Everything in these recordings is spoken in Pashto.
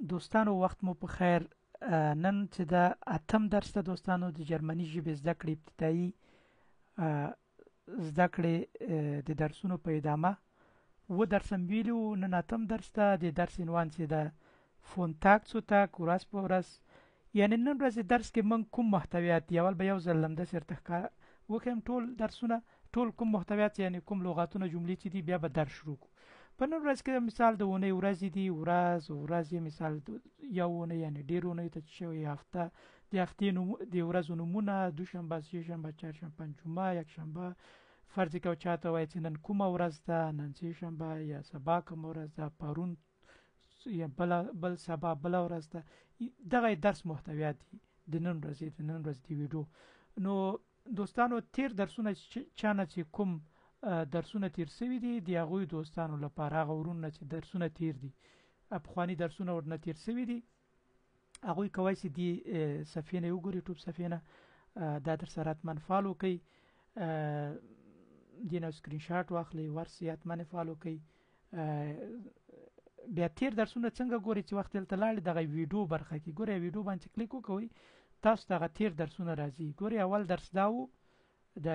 دوستانو وخت مو په خیر. نن چې د اتم درس ته دوستانو د جرمني ژبې زده کړې ابتدایي زده کړې د درسونو په ادامه و درس هم ویلو. نن اتم درس ته د درس عنوان چې د فونتاکسوتاک ورځ په ورځ، یعنی نن ورځ درس کې من کوم محتویات دی اول به یو ځل لمده سرته ښکاره وکړم ټول درسونه، ټول کوم محتویات یعنی کوم لغاتونه جملې چې دي بیا به درس شروع کړو. په نن ورځ کې مثال د اونۍ ورځې دي، ورځ مثال یو اونۍ یعنی ډېر اونۍ ته شوی، هفته د هفتې نوم د ورځو نومونه، دوشنبه، سهشنبه، چهارشنبه، پنجشنبه، یکشنبه. فرض کو چاته وای چې نن کومه ورځ ده، نن سهشنبه یا سبا کومه ورځ ده، پرون یا بل سبا بل ورځ ده. دغه درس محتویات دي د نن ورځ دی ویډیو. نو دوستانو تیر درسونه چانه چې کوم درسونه تیر سوي دي د هغوی دوستانو لپاره، هغه ورونه چې درسونه تیر دي افغاني درسونه ورنه تیر سوي دي، هغوی کوي چې دی صفحه نه وګوري، ټوب صفحه نه دا در سره اتمن فالو کوي، دینه سکرین شاټ واخلي، ورسیات منه فالو کوي. بیا تیر درسونه څنګه ګوري چې وخت تل لاړ دغه ویډیو برخه کې ګوري، ویډیو باندې کلیک وکوي تاسو دغه تیر درسونه راځي ګوري. اول درس داو د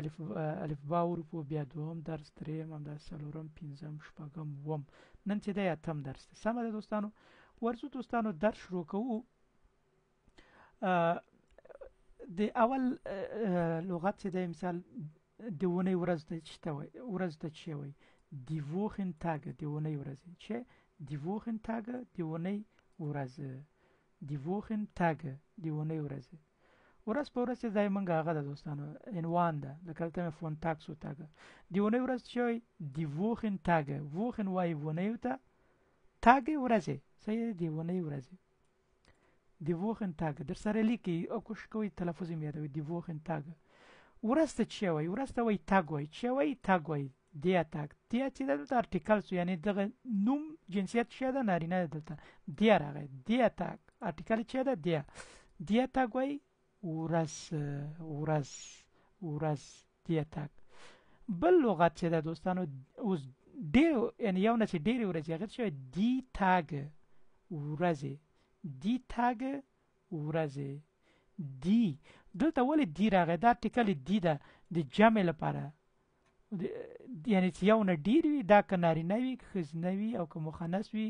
الف با حروف، بیا دوم درس، دریم هم درس، څلورم، پنځم، شپږم، اووم، نن چې د اتم درس دی. سمه ده دوستانو، ورځو دوستانو درس شروع کوو. د اول لغت چې د مثال د ونې ورځ ته چته وای، ورځ ته چی وای، دی ووخن تاګ، د ونې ورځ چې دی ووخن تاګ، د ونې ورځ، دی ووخن تاګ، د ونې ورځ. ورځ په ورځ ځای منګه هغه د دوستانو عنوان ده، لکه ته فون تاکسو تاګ دی ونې ورځ شوی، دی ووخن تاګ، ووخن وای ونې ته، تاګ ورځ، صحیح دی ونې ورځ، دی ووخن تاګ در سره لیکي او کوشش کوي تلفظ یې یادوي. دی ووخن تاګ ورځ ته چی وای، ورځ ته وای تاګ وای، چی وای تاګ وای، دی تاګ، دی چې دلته ارټیکل سو یعنی دغه نوم جنسیت شه ده نارینه دلته دی راغی، دی تاګ ارټیکل چی ده، دی تاګ وای ورځ دی تاګ. بل لغت چې د دوستانو اوس ډیر یعنی یو نه چې ډیر ورځې هغه شوی دی تاګ ورځې، دی تاګ ورځې، دی دلته ولې دی راغی، دا ارټیکل دی ده د جمع لپاره، یعنی چې یو نه ډیر وي دا که نارینه وي که ښځینه وي او که مؤنث وي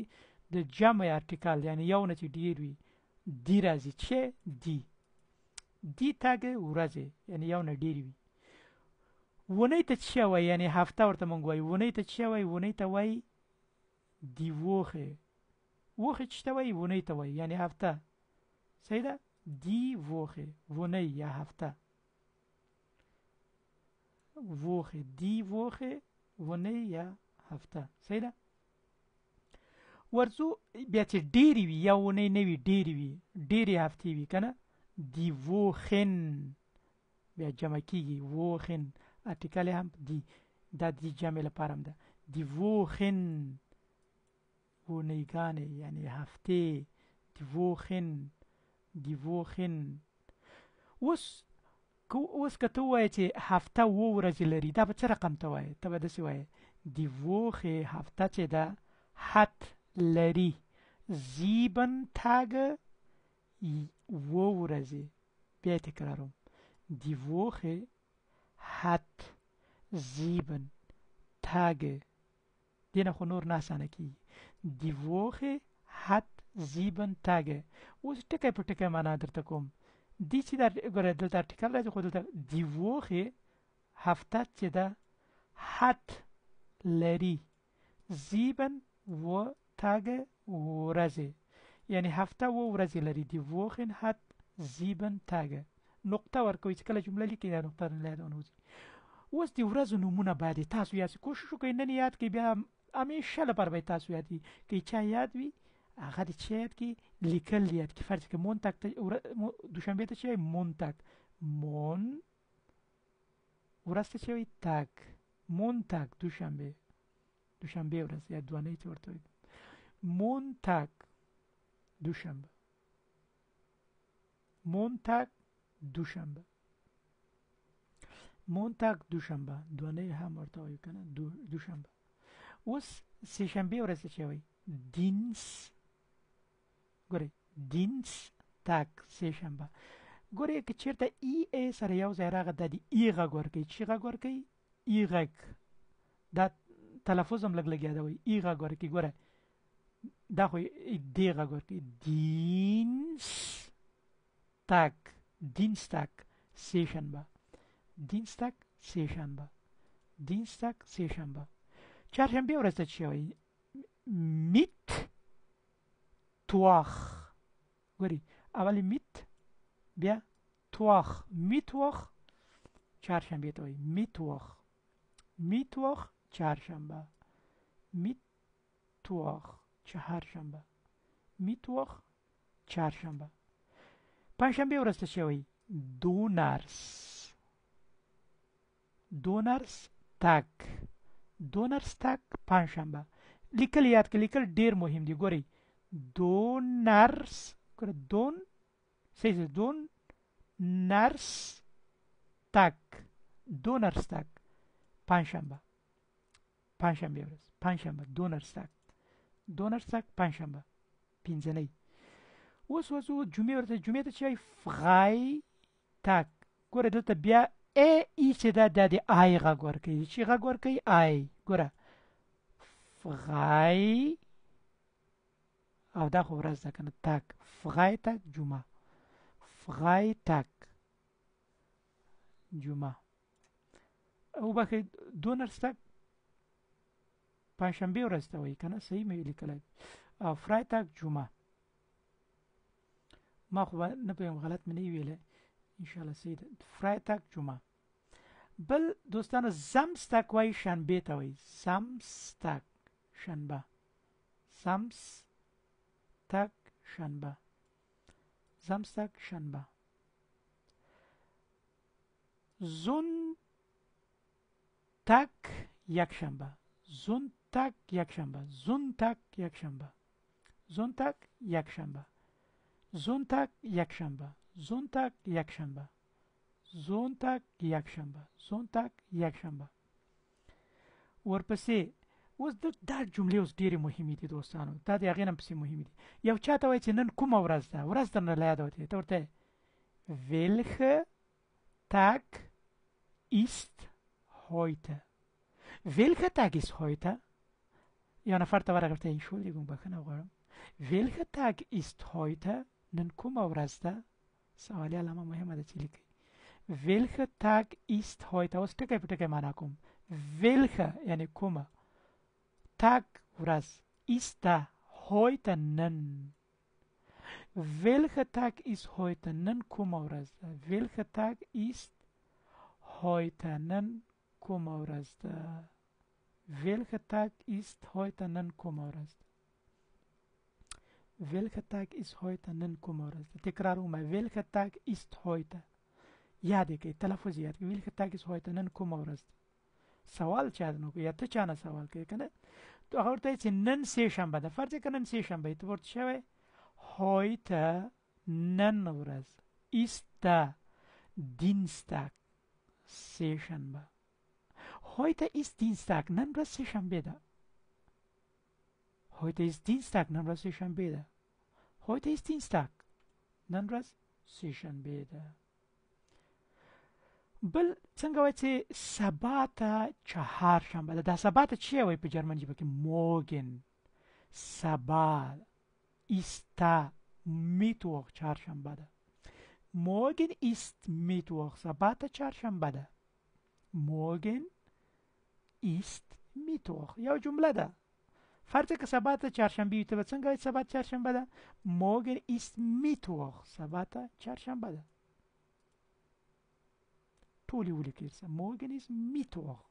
د جمع ارټیکل یعنی یو نه چې ډیر وي دی راځي چې دی تاګ ورځې یعنی یو نه ډیر وي. ونې ته څه وایي یعنی هفته ورته مونږ وایو، ونې ته څه وایي، ونې ته وایي دی ووخه، ووخه څه ته وایي، ونې ته وایي یعنی هفته، صحیح ده، دی ووخه ونې یا هفته، ووخه دی ووخه ونې یا هفته، صحیح ده. ورځو بیا چې ډېرې وي یا ونې نه وي ډېرې وي، ډېرې هفتې وي که نه، دی ووخن بیا جمع کیږي، ووخن ارټیکل هم دی، دا دی جمع لپاره هم ده، دی ووخن ونېګانې یعنی هفتې، دی ووخن. اوس که ته ووایې چې هفته اووه ورځې لري دا به څه رقم ته وایې، ته به داسې وایې دی ووخې هفته چې ده hat لري 7 Tage اووه ورځې. بیا تکراروم، die Woche hat 7 Tage. دینه خو نور ناسانه کیږي، die Woche hat 7 Tage. اوس ټکی په ټکی معنا درته کوم، دی چې ګوره دلته ارټیکل راځي خو دلته die Woche هفته چې ده hat لري 7 Tage ورځې یعنی هفته اووه ورځې لري، دی ووخن hat 7 Tage. نقطه ورکوي چې کله جمله لیکي دا نقطه نه یاد ونوځي. اوس د ورځو نومونه باید تاسو یاد کوشش وکړئ نن یاد کړئ، بیا همیشه لپاره به تاسو یاد وي که چا یاد وي هغه د چا یاد کړي، لیکل یاد کړي. فرض کړئ مونتاګ ته دوشنبه ته چی مونتاګ، مون ورځ ته چی وي تاګ، مونتاګ دوشنبه ورځ یا دوانۍ چې ورته وایي مونتاګ دوشنبه، مونتاګ دوشنبه دوانۍ هم ورته وایو که نه دوشنبه. اوس سه شنبه ورځ ته چی وایي دینس، ګورئ دینستاګ سه شنبه. ګورئ که چېرته ای سره یو ځای راغی دا د ای غږ ورکوي. چې غږ ورکوي؟ ای غږ. دا تلفظ هم لږ لږ یادوئ. ای غږ ورکوي. ګوره دا خو دې غږ ورکوي. دینستاګ دینستاګ سه شنبه. دینستاګ سه شنبه. دینستاګ سه شنبه. چهارشنبې ورځ ته چې وایي میتواخ. ګورئ اول میت بیا توخ. میتواخ چهارشنبې ته وایي. میتواخ میتواخ چهارشنبه. میتواخ چهارشنبه. میتواخ چهارشنبه. پنجشنبې ورځ ته چې وایي دونرس. دونرس تاګ. دونرس تاګ پنجشنبه. لیکل یاد کړئ. لیکل ډیر مهم دی. ګورئ دونرس. ګوره دون صحیح. دون نرس تاګ. دونرس تاګ پنجشنبه. پنجشنبې ورځ پنجشنبه. دونرس تاګ. دونرس تاګ پنجشنبه پنځنۍ. اوس جمعې ورځ. جمعې ته چې وایي فغای تاګ. ګوره دلته بیا ای چې دا د آی غږ ورکوي. چې غږ ورکوي آی. ګوره فغای او دا خو ورځ ده که نه تاګ. فغای تاګ جمعه. فغای تاګ جمعه. وبخښئ دونرس تاګ پنجشنبې ورځ ته وایي که نه. صحیح مې لیکلی. او فرای تاګ جمعه. ما خو نه پوهېږم غلط مې نه وي ویلی. انشاءالله صحیح ده. فرای تاګ جمعه. بل دوستانو زمستاګ وایي شنبې ته وایي. زمستاګ شنبه. زمستاګ شنبه. زمستاګ شنبه. زونتاګ یکشنبه. زونتاګ یکشنبه. زونتاګ یکشنبه. زونتاګ یکشنبه. زونتاګ یکشنبه. زونتاګ یکشنبه. زونتاګ یکشنبه. زونتاګ یکشنبه. ورپسې اوس دا جملې اوس ډېرې مهمې دي دوستانو. دا د هغې نه پسې مهمې دي. یو چاته وایي چې نن کومه ورځ ده. ورځ درنه له یاده وتې. ته ورته welche Tag ist heute. welcher Tag ist heute. یو نفر ته ورغی ورته Entschuldigung بخښنه غواړم. welcher Tag ist heute. نن کومه ورځ ده. سوالي علامه مهمه ده چې لیکئ. welcher Tag ist heute. اوس ټکی په ټکی معنا کوم. welcher یعنی کومه. Tag ورځ. ist da heute نن. welcher Tag ist heute. نن کومه ورځ ده. welcher Tag ist heute. نن کومه ورځ ده. welcher Tag ist heute. نن کومه ورځ ده. welcher Tag ist heute. نن کومه ورځ ده. تکرار ومه. welcher Tag ist heute. یاد کړئ. تلفظ یاد کړئ. welcher Tag ist heute. نن کومه ورځ ده. سوال چا نه کوي. یا ته چا نه سوال کوي که نه. تو هغه ورته چې نن سه شنبه ده. فرض کړه نن سه شنبه ته ورته شوی heute نن ورځ. ist da Dienstag سه شنبه. heute ist Dienstag نن ورځ سه شنبه ده. heute ist Dienstag نن ورځ سه شنبه ده. heute ist Dienstag نن ورځ سه شنبه ده. بل څنګه وایي چې سبا ته چهارشنبه ده. دا سبا ته چی وایي په جرمن ژبه کې؟ morgen. سبا ist da Mittwoch چهارشنبه ده. morgen ist Mittwoch. سبا ته چهارشنبه ده. morgen ist Mittwoch. یو جمله ده. فرض که سبا ته چهارشنبه وي ته به څنګه وایي سبا ته چهارشنبه ده؟ morgen ist Mittwoch. سبا ته چهارشنبه ده. ټولې ولیکئ. morgen ist Mittwoch.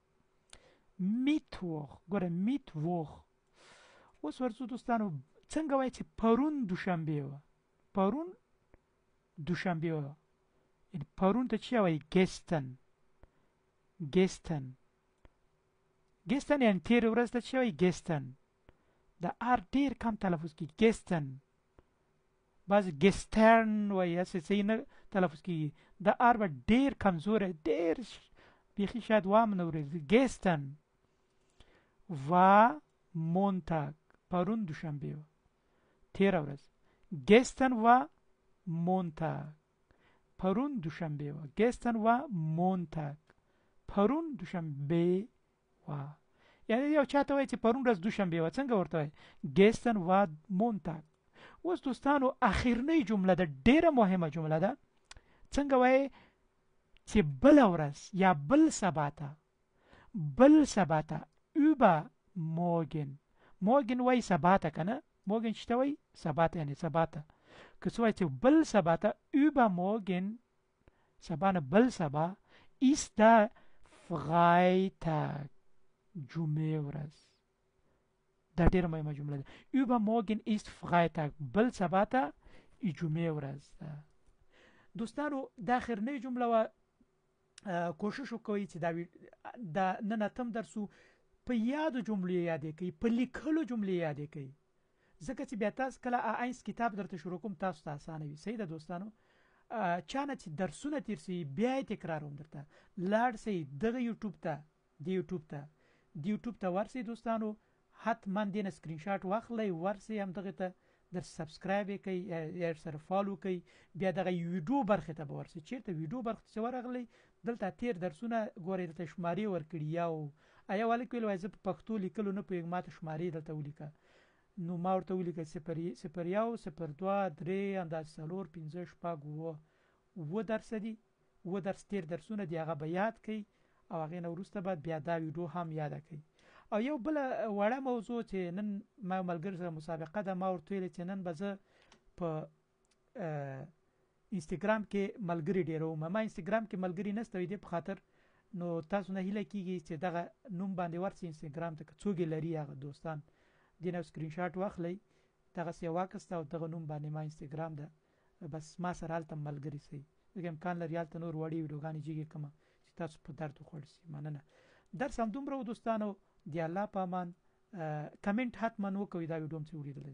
Mittwoch. ګوره Mittwoch. اوس ورځو دوستانو څنګه وایي چې پرون دوشنبه وه. پرون دوشنبه وه. یعنې پرون ته چی وایي؟ gestern. gestern. gestern یعنې تېرې ورځ ته چی وایي؟ gestern. د ار ډېر کم تلفظ کېږي. gestern. بعضې gestern وایي. هسې صحیح نه تلفظ کېږي. د ار به ډېر کمزوری. ډېر بیخي شاید وام نه ورېږي. gestern. war Montag. پرون دوشنبه وه. تېره ورځ. gestern war Montag پرون دوشنبه و gestern war Montag پرون دوشنبه و یعنی یو چاته وای چې پرون ورځ دوشنبه و څنګه ورته وای gestern war Montag اوس دوستانو اخرنۍ جمله ده ډیره مهمه جمله ده څنګه وای چې بل ورځ یا بل سبا ته morgen وای سبا ته کنه morgen شته وای سبا ته یعنی سبا ته که څه وای چې بل سبا ته übermorgen سبا نه بل سبا ist der Freitag جمعه ورځ دا ډیره مهمه جمله ده übermorgen ist Freitag بل سبا ته جمعه ورځ ده دوستانو دا اخرنۍ جمله و کوشش وکوئ چې دا نن اتم درسو په یادو جملې یادې کړئ په لیکلو جملې یادې کړئ ځکه چې بیا تاسو کله آینس کتاب درته شروع کوم تاسو ته اسانه وي صحیح ده دوستانو چانه چې درسونه تیر سي بیا تکراروم درته لاړ سي دغه یوټیوب ته ورسي دوستانو حتما دینه سکرین شاټ واخلئ ورسي هم دغه ته در سبسکرایب کړئ یا سره فالو کړئ بیا دغه ویډیو برخه ته ورسي چیرته ویډیو برخه څو ورغلی دلته تیر درسونه ګورئ دلته شماري ورکړي یا ایا ولیکل وای زه په پښتو لیکلو نه پوهیږم ماته شماري دلته ولیکه نو ما ورته ولیکل 0 0 2 3 انداز 4 5 6 و درس دي و درس تیر درسونه دی هغه بیات کړئ او هغه نو وروسته بعد بیا دا ویډیو هم یاد کړئ او یو بل وړه موضوع چې نن ما ملګری سره مسابقه ده ما ورته ویل چې نن به زه په انستګرام کې ملګری ډیرو ما انستګرام کې ملګری نشته دی په خاطر نو تاسو نه هیله کیږي چې دغه نوم باندې ورسې انستګرام ته څوګي لري هغه دوستان دینه سکرین شاټ واخلئ دغه سی واکسته او دغه نوم باندې ما انستګرام ده بس ما سره حالت ملګری سي دغه امکان لري حالت نور وړي ویډیوګانی جګه کما چې تاسو په درد خوړ سي مننه درس هم دومره دوستانو دی الله پامان کمنټ حتما وکوي دا ویډیو چې ولیدل